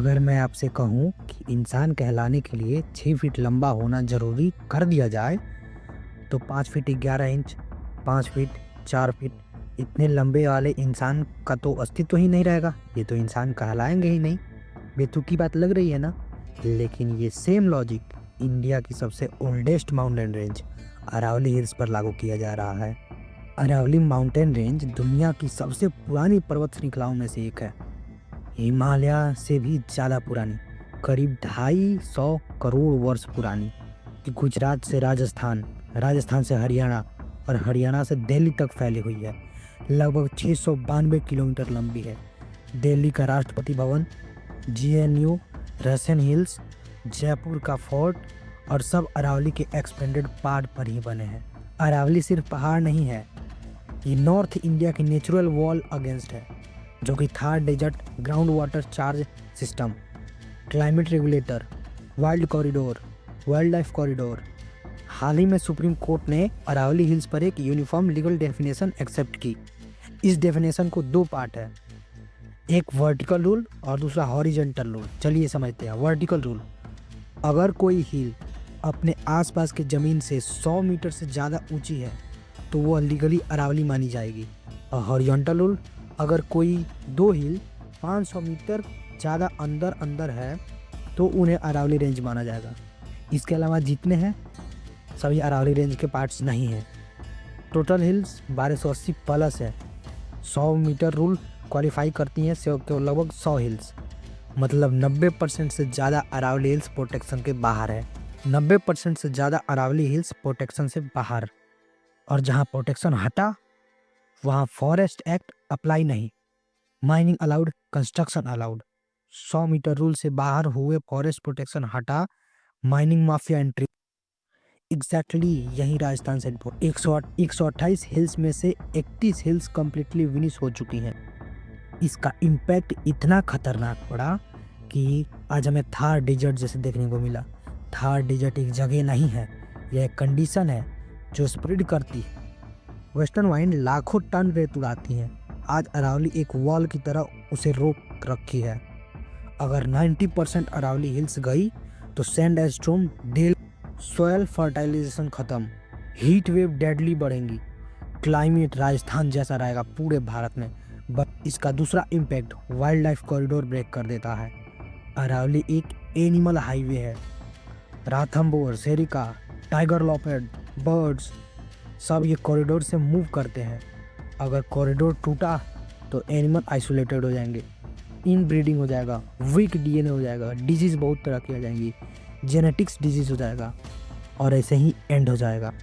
अगर मैं आपसे कहूँ कि इंसान कहलाने के लिए 6 फीट लंबा होना ज़रूरी कर दिया जाए, तो 5 फीट 11 इंच, 5 फीट 4 फीट इतने लंबे वाले इंसान का तो अस्तित्व ही नहीं रहेगा। ये तो इंसान कहलाएँगे ही नहीं। बेतुकी बात लग रही है ना? लेकिन ये सेम लॉजिक इंडिया की सबसे oldest mountain range Aravalli hills पर लागू किया जा रहा है। अरावली माउंटेन रेंज दुनिया की सबसे पुरानी पर्वत श्रृंखलाओं में से एक है। हिमालय से भी ज़्यादा पुरानी, करीब 250 करोड़ वर्ष पुरानी। कि गुजरात से राजस्थान, राजस्थान से हरियाणा और हरियाणा से दिल्ली तक फैली हुई है। लगभग 692 किलोमीटर लंबी है। दिल्ली का राष्ट्रपति भवन, जीएनयू, रसेन हिल्स, जयपुर का फोर्ट और सब अरावली के एक्सपेंडेड पार्ट पर ही बने हैं। अरावली सिर्फ पहाड़ नहीं है, ये नॉर्थ इंडिया की नेचुरल वॉल अगेंस्ट है, जो कि Thar desert ground water charge system, climate regulator, wild corridor, wildlife corridor. हाल ही में सुप्रीम कोर्ट ने अरावली हिल्स पर एक यूनिफॉर्म लीगल डेफिनेशन एक्सेप्ट की। इस डेफिनेशन को दो पार्ट है, एक वर्टिकल रूल और दूसरा हॉरिजॉन्टल रूल। चलिए समझते हैं। वर्टिकल रूल, अगर कोई हिल अपने आसपास के ज़मीन से 100 मीटर से ज़्यादा ऊंची है तो वह लीगली अरावली मानी जाएगी। और हॉरिजॉन्टल रूल, अगर कोई दो हिल 500 मीटर ज़्यादा अंदर है तो उन्हें अरावली रेंज माना जाएगा। इसके अलावा जितने हैं सभी अरावली रेंज के पार्ट्स नहीं हैं। टोटल हिल्स 1280 प्लस है। 100 मीटर रूल क्वालिफाई करती हैं लगभग 100 हिल्स, मतलब 90% से ज़्यादा अरावली हिल्स प्रोटेक्शन के बाहर है। 90% से ज़्यादा अरावली हिल्स प्रोटेक्शन से बाहर। और जहाँ प्रोटेक्शन हटा वहाँ फॉरेस्ट एक्ट अप्लाई नहीं। Mining allowed, construction allowed. 100 metre rule से बाहर हुए फॉरेस्ट प्रोटेक्शन हटा, माइनिंग माफिया एंट्री। एग्जैक्टली यही राजस्थान से 128 हिल्स में से 31 हिल्स कम्प्लीटली विनिश हो चुकी हैं। इसका इम्पैक्ट इतना खतरनाक पड़ा कि आज हमें थार डेजर्ट जैसे देखने को मिला। थार डेजर्ट एक जगह नहीं है, यह एक कंडीशन है जो स्प्रेड करती है। वेस्टर्न वाइंड लाखों टन रेत उड़ाती हैं। आज अरावली एक वॉल की तरह उसे रोक रखी है। अगर 90% अरावली हिल्स गई तो सैंड स्टॉर्म, डेल, सॉयल फर्टिलाइजेशन खत्म, हीट वेव डेडली बढ़ेंगी, क्लाइमेट राजस्थान जैसा रहेगा पूरे भारत में। बट इसका दूसरा impact wildlife corridor break कर देता है। अरावली एक एनिमल हाईवे है। राथम्बोर, सेरिका, टाइगर लॉपेड, बर्ड्स सब ये कॉरिडोर से मूव करते हैं। अगर कॉरिडोर टूटा तो एनिमल आइसोलेटेड हो जाएंगे, इनब्रीडिंग हो जाएगा, वीक डीएनए हो जाएगा, डिजीज़ बहुत तरह की आ जाएंगी, जेनेटिक्स डिजीज़ हो जाएगा और ऐसे ही एंड हो जाएगा।